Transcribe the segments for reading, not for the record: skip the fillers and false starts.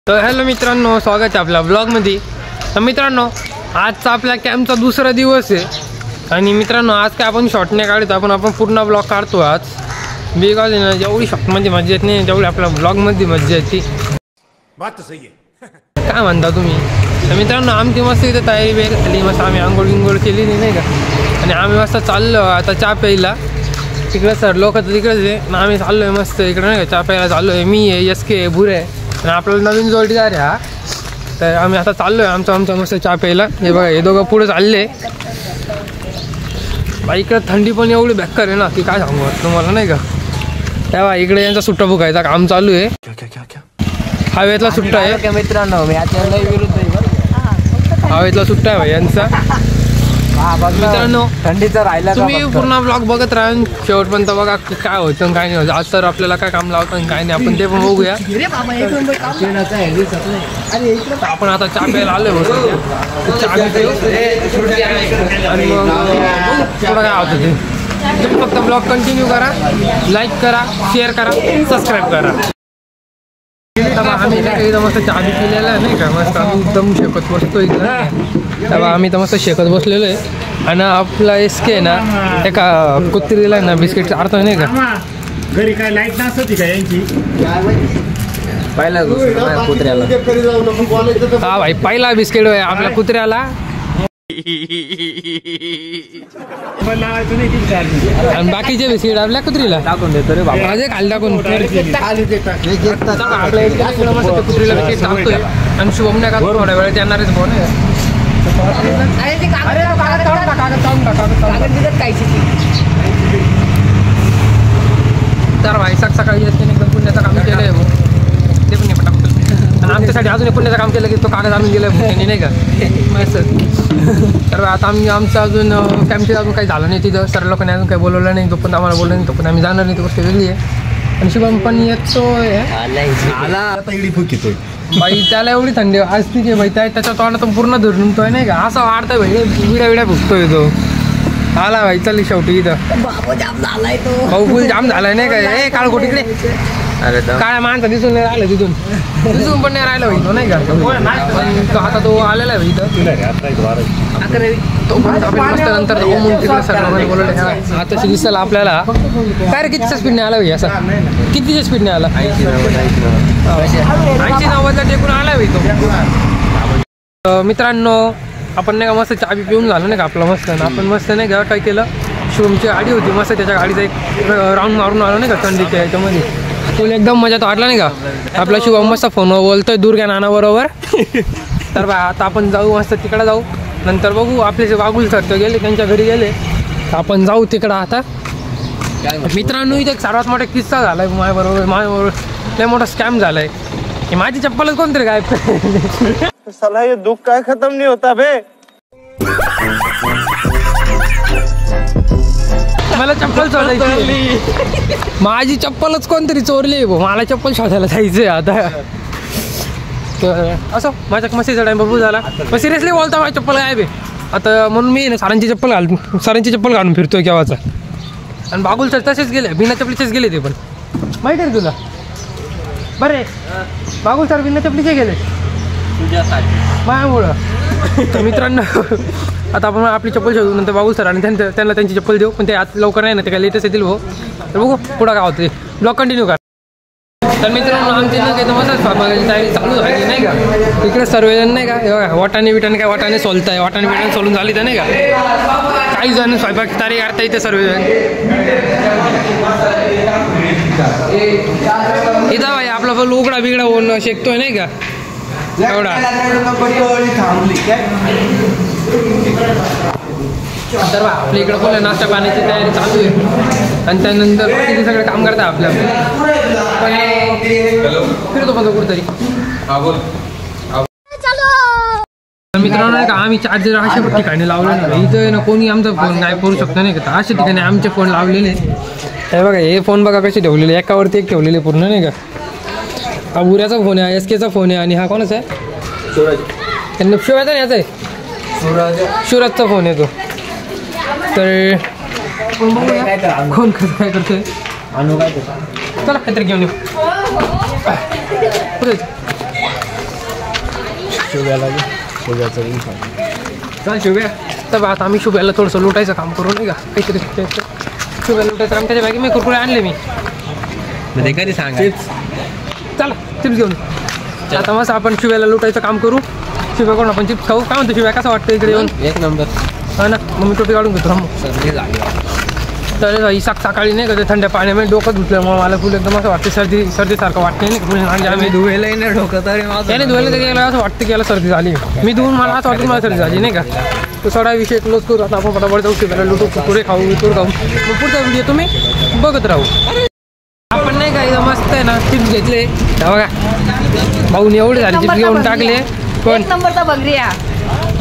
तर हॅलो मित्रांनो, स्वागत आहे आपल्या ब्लॉगमध्ये. तर मित्रांनो, आजचा आपल्या कॅम्पचा दुसरा दिवस आहे आणि मित्रांनो आज काय आपण शॉर्ट नाही काढतो, आपण पूर्ण ब्लॉग काढतो आज. बिकॉज ना जेवढी शॉर्टमध्ये मजा येत नाही तेवढी आपल्या ब्लॉगमध्ये मजा येते. बात सही आहे. काय म्हणता तुम्ही? तर मित्रांनो आमची मस्त इथे तयारी वेळ झाली, मस्त आम्ही आंघोळ केली नाही का, आणि आम्ही मस्त चाललो आता चहा प्यायला. तिकडे सर लोक तर तिकडेच आहे, आम्ही चाललो आहे मस्त इकडे नाही का चहा प्यायला चाललो आहे. मी आहे, SK आहे, बुरे आहे आणि आपल्याला नवीन जोडीदार आहे हा. तर आम्ही आता चाललो आहे आमचा मस्त चहा प्यायला. हे बघा हे दोघं पुढे चालले. बाई इकडे थंडी पण एवढी बेकार आहे ना की काय सांगू तुम्हाला नाही का. तेव्हा इकडे यांचा सुट्टा फुकायचा काम चालू आहे. हवेतला सुट्टा आहे मित्रांनो, मी आता विरुद्ध हवेतला सुट्टा आहे यांचा. मित्रांनो थंडीचा राहिला तुम्ही पूर्ण ब्लॉग बघत राहा शेवटपर्यंत, बघा काय होतं काय नाही होतं. आज तर आपल्याला काय काम लावतं आणि काय नाही आपण ते पण बघूया. आपण आता चहा प्यायला आलोय बघ, चहा पिऊ आणि मग थोडं काय होतं ते. तुम्ही फक्त ब्लॉग कंटिन्यू करा, लाईक करा, शेअर करा, सबस्क्राईब करा. आम्ही इथं मस्त चहा बी पिलेला आहे नाही का, मस्त आम्ही एकदम शेकत बसतो इथं. तेव्हा आम्ही तर मस्त शेकत बसलेलो आहे आणि आपला SK आहे ना एका कुत्रीला ना बिस्किट चारतोय नाही का. घरी काय लाईट नसती का यांची? पहिला कुत्र्याला हा भाई पहिला बिस्किट आहे आपल्या कुत्र्याला. आणि बाकीचे बिस्किट आपल्या कुत्रीला टाकून देतो रे बाबा. माझे खाली टाकून आपल्या कुत्रीला बिस्किट टाकतोय. आणि शुभम नाही का थोड्या वेळेत येणारच फोन आहे. तर भाई सकाळी एकदम पुण्याचं काम केलं आहे ते पण नाही पटापट. आणि आमच्यासाठी अजून एक पुण्याचं काम केलं की तो कागद आणून गेला आहे नाही का मस्त. तर आता आम्ही आमचं अजून कॅम्पचे अजून काही झालं नाही तिथं. सर लोकांनी अजून काही बोलवलं नाही, तो पण आम्हाला बोललं नाही, तो पण आम्ही जाणार नाही, ती गोष्ट वेगळी आहे. आणि शुभम पण येतोय बाई, त्याला एवढी थंडी असते की बाई त्याच्या तोंडात तो पूर्ण धरूनतोय नाही का, असं वाढतोय भाई विड्या फुकतोय तो. आला भाई चल शेवटी इथं भाऊ फुल जाम झालाय नाही का. ए काळ गोटीकडे काय माणसं दिसून नाही राहिलं, दिसून पण नाही राहिलं भाई तो नाही का. पण आता तो आलेला आहे भाई इथं. तो पण मस्त नंतर बोलवलं आता दिसला आपल्याला. काय रे कितीच्या स्पीडने आला भाई, असा कितीच्या स्पीडने आला? 80-90ला टेकून आला भाई तो. मित्रांनो आपण नाही का मस्त चहा बी पिऊन झालं नाही का आपलं मस्त. आपण मस्त नाही का काय केलं, शुभमची गाडी होती मस्त, त्याच्या गाडीचा एक राऊंड मारून आलो नाही का थंडीच्या याच्यामध्ये. फुल एकदम मजा तो वाटला नाही का. आपला शुभम मस्त फोनवर बोलतोय दुर्गा नाना बरोबर. तर बा आता आपण जाऊ मस्त तिकडं जाऊ, नंतर बघू. आपले वागुल सर तर गेले त्यांच्या घरी गेले, आपण जाऊ तिकडं आता. मित्रांनो इथे एक सर्वात मोठा किस्सा झालाय माझ्याबरोबर लय मोठा स्कॅम झालाय की माझी चप्पलच कोणतरी गायब. साला ये दुख काय खत्म नहीं होता बे. मला चप्पल शोधायची, माझी चप्पलच कोणतरी चोरली. मला चप्पल शोधायला जायचंय आता. तर असं माझ्या मस्तीचा टाइम बघू झाला, पण सिरियसली बोलता माझी चप्पल गायब आहे आता. म्हणून मी सरांची चप्पल घालून फिरतोय केव्हाचा. आणि बागुल सर तसेच गेले, बिना चपलीचेच गेले ते पण. माहिती आहे तुला बरे बागुल सर बिना चपलीचे गेले माझ्यामुळं. तर मित्रांनो आता आपण आपली चप्पल शोधू, नंतर बागुल सर आणि त्यांना त्यांची चप्पल देऊ. पण ते आता लवकर नाही ना, ते काय लेटेस्ट येतील भाऊ. तर बघू पुढं काय होते, ब्लॉग कंटिन्यू करा. तर मित्रांनो आमची ना काही मस्त स्वयंपाकाची तयारी चालू झाली नाही का. इकडे सर्वजण नाही का वाटाणे काय वाटाणे सोलताय, वाटाणे सोलून झाली तर नाही का. काही जण स्वयंपाक तयारी करता इथे सर्वजण. इथं भाई आपला पण उघडा बिगडा होऊन शेकतोय नाही का एवढा. तर आपल्या इकडं बोल नाश्ता पाण्याची तयारी चालू आहे आणि त्यानंतर बाकीचे सगळे काम करतात आपल्या. फिरतो पण कुठेतरी. मित्रांनो नाही का आम्ही चार्जर अशा ठिकाणी लावले नाही इथं ना, कोणी आमचा फोन नाही करू शकतो नाही का. अशा ठिकाणी आमचे फोन लावलेले. हे बघा हे फोन बघा कसे ठेवलेले, एकावरती एक ठेवलेले पूर्ण नाही का. हा बुऱ्याचा फोन आहे, SKचा फोन आहे आणि हा कोणाचा आहे शिवायचा याचा आहे शिवराजचा फोन आहे तो. तर कोण कसं काय करतोय चला काहीतरी घेऊन येऊ. चल शुभ्या. तर आता आम्ही शुभ्याला थोडंसं लुटायचं काम करू नाही का, काहीतरी शुभ्या लुटायचं काम. त्याच्या बॅगी मी कुरकुरे आणले मी. कधी सांगा चला चिप्स घेऊन. आता मस्त आपण शुभ्याला लुटायचं काम करू. शुभ्याकडून आपण चिप्स खाऊ. काय म्हणतो शुभ्या, कसं वाटतं इकडे येऊन? एक नंबर. हा ना, मग मी टोपी काढून घेतो. सर्दी झाली. तर ही सकाळी नाही का ते थंड पाण्यामध्ये डोकं धुतल्यामुळे मला फुल एकदम असं वाटतं सर्दीसारखं वाटतं नाही का. आणि आम्ही धुवेलही नाही डोकं तरी त्याने धुवायला तरी याला असं वाटतं की याला सर्दी झाली. मी धुवून मला असं वाटतं मला सर्दी झाली नाही का. तो सगळा विषय क्लोज करू. आता आपण फटाफट जाऊ शुभ्याला लुटू, कुरकुरे खाऊ, वितूर खाऊ. मग पुढचा व्हिडिओ तुम्ही बघत राहू. आपण नाही का एकदम मस्त आहे ना चिप्स घेतले बघा. भाऊन एवढे झाले चिप्स घेऊन टाकले. पण नंबरचा बंगरिया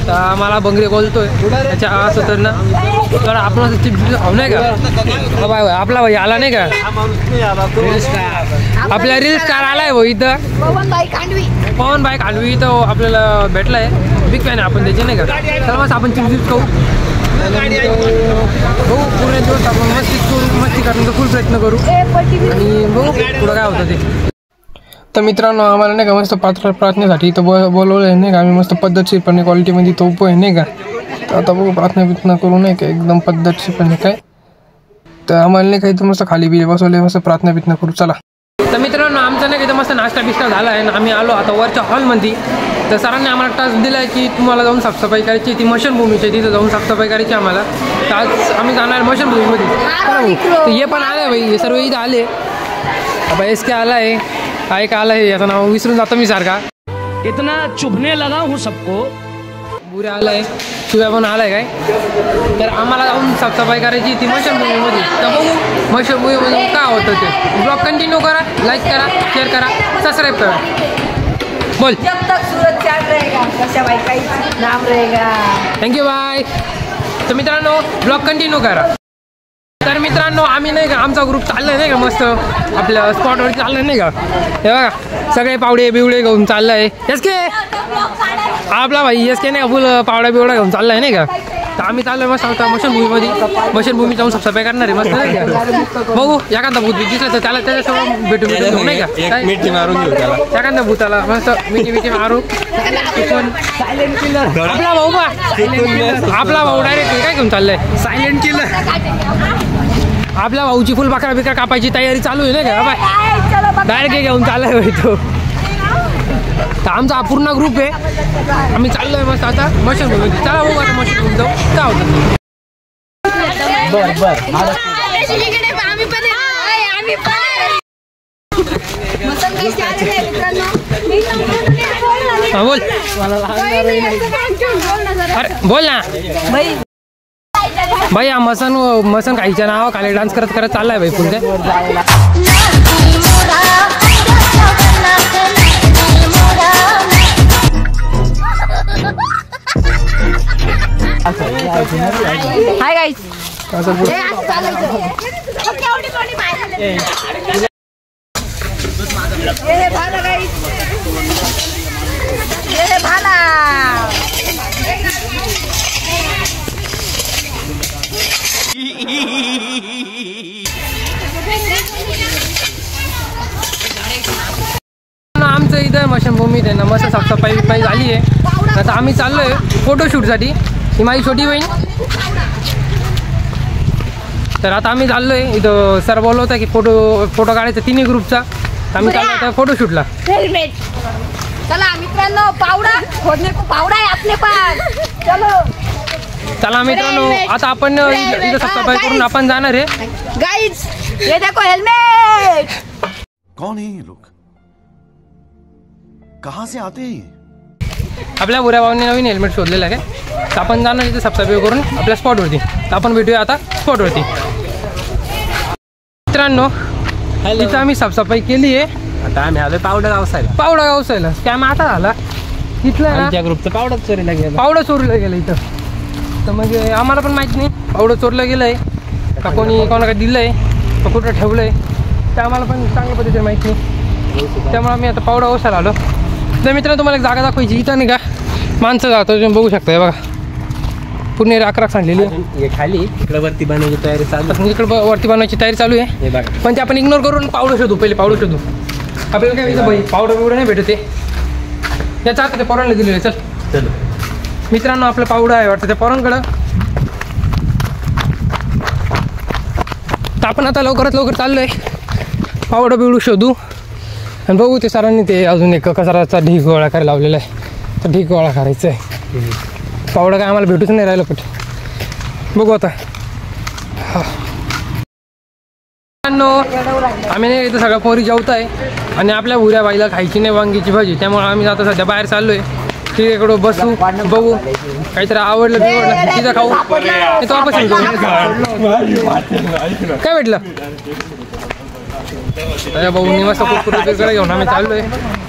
तर मला बंगरे बोलतोय त्याच्या असं तर ना. तर आपण असं चिप्स खाऊ नाही का. बाय आपला भाई आला नाही का, आपला रील स्टार आलाय भाऊ इथं. पवन भाई खांडवी तो आपल्याला भेटलाय. बिग फॅन आहे आपण त्याचे नाही का. तर मस्त आपण चिप्स खाऊ. भाऊ पूर्ण दिवस आपण मस्ती करण्याचा फुल प्रयत्न करू आणि बघू पुढं काय होतं ते. तर मित्रांनो आम्हाला नाही का मस्त प्रार्थनेसाठी इथं बोलवलं आहे नाही का. आम्ही मस्त पद्धतशीरपणे क्वालिटीमध्ये तोप आहे नाही का. तर आता बघू प्रार्थना करू नाही का एकदम पद्धतशीरपणे काय. तर आम्हाला नाही का इथं मस्त खाली बिली बसवले, मस्त प्रार्थना करू. चला. तर मित्रांनो आमचा नाही का इथं मस्त नाश्ता बिस्टा झाला आहे आणि आम्ही आलो आता वरच्या हॉलमध्ये. तर सरांनी आम्हाला टास्क दिला आहे की तुम्हाला जाऊन साफसफाई करायची. ती मशनभूमीची तिथं जाऊन साफसफाई करायची आम्हाला. तर आज आम्ही जाणार मशनभूमीमध्ये. तर हे पण आले भाई, हे सर्व इथं आले. आता एस के आला आहे, काय का आला आहे याचं नाव विसरून जातो मी सारखा. इतना चुभने लगा हूँ सबको. बुरे आलाय, शिव्या पण आलाय काय. तर आम्हाला जाऊन साफसफाई करायची ती मशनभूमीमध्ये. तर बघू मशनभूमीमध्ये काय होतं ते. ब्लॉग कंटिन्यू करा, लाईक करा, शेअर करा, सबस्क्राईब करा. बोल. जब तक सूरज चांद रहेगा वर्षा भाई का ही नाम रहेगा. Thank you bye. तर मित्रांनो ब्लॉग कंटिन्यू करा. तर मित्रांनो आम्ही नाही का आमचा ग्रुप चाललाय नाही का मस्त आपल्या स्पॉटवर चाललाय नाही का. हे बघा सगळे पावडे बिवडे घेऊन चाललाय. एस के आपला भाई एस के नाही का फुल पावडा बिवडा घेऊन चाललाय नाही का. तर आम्ही चाललोय मस्त आता मशनभूमीमध्ये. मशनभूमी जाऊन साफसफाई करणार आहे मस्त नाही का. बघू एखादा भूत दिसलं तर त्याला त्याच्यासोबत भेटून नाही का. मिठी मारून घेऊ त्याला. एखाद्या भूताला मस्त मिठी मारू. आपला भाऊ बा आपला भाऊ डायरेक्ट काय घेऊन चाललाय सायलेंट किलर. आपल्या भाऊची फुल बाकरा बिकरा कापायची तयारी चालू आहे नाही का. बाय डायरेक्ट घेऊन चाललाय भाई तो. तर आमचा हा पूर्ण ग्रुप आहे. आम्ही चाललोय मस्त आता मशनभूमीमध्ये. चला बघू आता मशनभूमी जाऊ काय होतं. हा बोल. अरे बोल ना भाई. हा मसन खायच्या नाव खाली डान्स करत करत चाललाय भाई फुल काय. Hi guys. असं पुढे ये भाला गाईस. ये भाला. आमचं इथं मशनभूमीत आहे ना मस्त साफसफाई झाली आहे. आता आम्ही चाललोय फोटोशूटसाठी. ही माझी छोटी बहीण. तर आता आम्ही चाललोय इथं. सर बोललो होता की फोटो काढायचा तिन्ही ग्रुपचा. तर आम्ही चाललो होता फोटोशूटला. हेल्मेट. चला मित्रांनो पावडा खोदने को पावडा है अपने पास. चलो चला मित्रांनो आता आपण इथं साफसफाई करून आपण जाणार आहे. गाइस ये देखो हेल्मेट. कौन है ये लोग, कहां से आते हैं? आपल्या बुऱ्या भावांनी नवीन हेल्मेट शोधलेलं आहे. तर आपण जाणार इथं साफसफाई करून आपल्या स्पॉटवरती. तर आपण भेटूया आता स्पॉटवरती. मित्रांनो इथं आम्ही साफसफाई केली आहे. आता आम्ही आलोय पावडा गावसायला. स्कॅम आता झाला इथलं ना. त्या ग्रुपचं पावडा चोरीला गेला. पावडं चोरीला गेलं इथं. तर मग आम्हाला पण माहीत नाही पावडं चोरलं गेलं आहे का कोणी कोणाकडे दिलं आहे का कुठं ठेवलं आहे. ते आम्हाला पण चांगल्या पद्धतीने माहीत नाही. त्यामुळे आम्ही आता पावडा ओसायला आलो. तर मित्रांनो तुम्हाला एक जागा दाखवायची. इथं नाही का माणसं जातो तुम्ही बघू शकता. बघा पूर्ण राख सांडलेली आहे. खाली इकडे वरती बनवायची तयारी चालू. इकडे वरती बनवायची तयारी चालू आहे. हे बघा पण ते आपण इग्नोर करून पावडं शोधू. पहिले पावडं शोधू. आपल्याला काय माहिती भाई पावडर बिवडं नाही भेटते. याच्या आता त्या पोरांना दिलेलं आहे. चल मित्रांनो आपलं पावडा आहे वाटतं त्या पोरांकडं. तर आपण आता लवकरात लवकर चाललोय पावडा बिवडू शोधू आणि बघू ते सरांनी ते अजून एक कचराचा ढीग गोळा करायला लावलेला आहे. तर ढीग गोळा करायचा आहे. पावडा काय आम्हाला भेटूच नाही राहिलं पट. बघू आता. हा आम्ही नाही इथं सगळ्या पोरी जेवत आहे आणि आपल्या भुऱ्या बाईला खायची नाही वांगीची भाजी. त्यामुळे आम्ही आता सध्या बाहेर चाललोय. तिकडं बसू बघू काहीतरी आवडलं बिवडलं तिथं खाऊ. तो वापस येतो. काय भेटलं अरे भाऊ निवासा कुरकुरे घेऊन आम्ही चाललोय.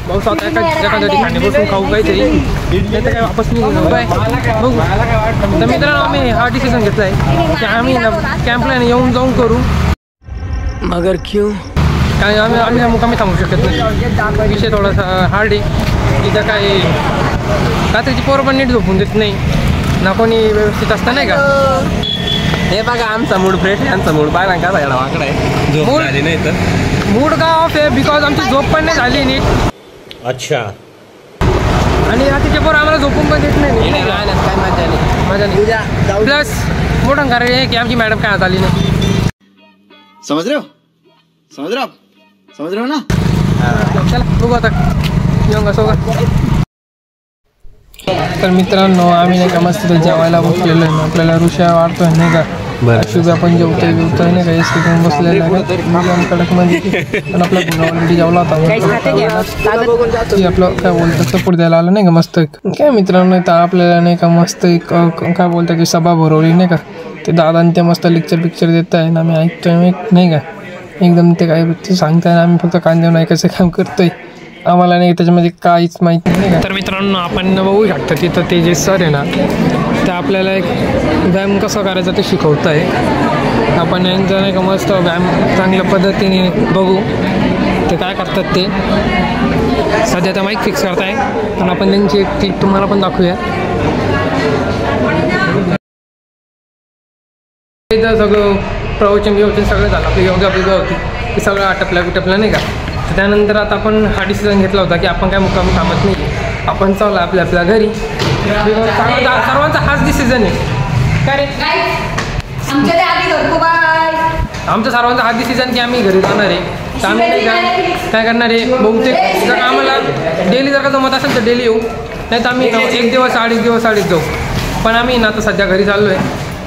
भाऊ स्वतः एखाद्या ठिकाणी बसून खाऊ काहीतरी नाही तर काय वापस निघून बाय बघू. तर मित्रांनो आम्ही हा डिसिजन घेतला आहे की आम्ही कॅम्पला येऊन जाऊन करू. मगर क्यों काय आम्ही मुकामी थांबू शकत नाही. विषय थोडासा हार्ड आहे. तिथं काय रात्रीची पोरं पण नीट झोपून देत नाही ना कोणी व्यवस्थित असतं नाही का. हे बघा आमचा मूड फ्रेश आहे. आमचा मूड पाहिला का सगळा वाकडा आहे. झोप मूड- झाली नाही तर मूड का ऑफ आहे बिकॉज आमची झोप पण नाही झाली नीट. अच्छा आणि रात्रीचे पोरं आम्हाला झोपून पण देत नाही. काय मजा नाही. मजा नाही. प्लस मोठं कारण आहे की आमची मॅडम काय हात आली नाही. समझ रहे हो आप समझ रहे हो ना. चला बघू आता येऊन का सोबत. तर मित्रांनो आम्ही नाही का मस्त जेवायला बसलेलो आहे. आपल्याला ऋषा वाढतोय नाही का. शुभ्या पण जेवतोय नाही का. एस घेऊन बसलेला आहे कडकमध्ये. पण आपला गुन्हा ऑलरेडी जेवला होता. आपलं काय बोलतं सपोर्ट द्यायला आलं नाही का मस्त. काय मित्रांनो तर आपल्याला नाही का मस्त एक काय बोलतं की सभा भरवली नाही का. ते दादा ते मस्त लेक्चर देत आहे ना आम्ही ऐकतोय नाही का. एकदम ते काय ते सांगताय ना आम्ही फक्त कांद्यावर ऐकायचं काम करतोय. आम्हाला नाही त्याच्यामध्ये काहीच माहिती नाही का. तर मित्रांनो आपण बघू शकतो तिथं ते जे सर आहे ना ते आपल्याला एक व्यायाम कसं करायचा ते शिकवत आहे. आपण यांचं नाही का मस्त व्यायाम चांगल्या पद्धतीने बघू ते काय करतात ते. सध्या त्या माईक फिक्स करताय पण आपण त्यांची एक क्लिप तुम्हाला पण दाखवूया. इथं सगळं प्रवचन सगळं झालं. आपली योगा होती ते सगळं आटपलं नाही का. तर त्यानंतर आता आपण हा डिसिजन घेतला होता की आपण काय मुक्कामी थांबत नाही. आपण चालू आपल्या घरी. सर्वांचा हाच डिसिजन आहे काय रे. आमचा सर्वांचा हाच डिसिजन की आम्ही घरी जाणार आहे. तर आम्ही नाही काय करणार आहे बहुतेक जर आम्हाला डेली जर का जमत असेल तर डेली येऊ नाही तर आम्ही एक दिवस अडीच जाऊ. पण आम्ही ना आता सध्या घरी चाललो आहे.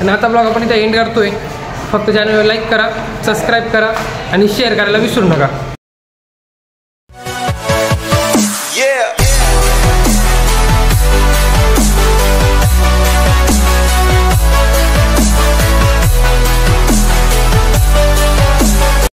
आणि आता ब्लॉग आपण इथं एंड करतोय. फक्त चॅनलवर लाईक करा सबस्क्राईब करा आणि शेअर करायला विसरू नका.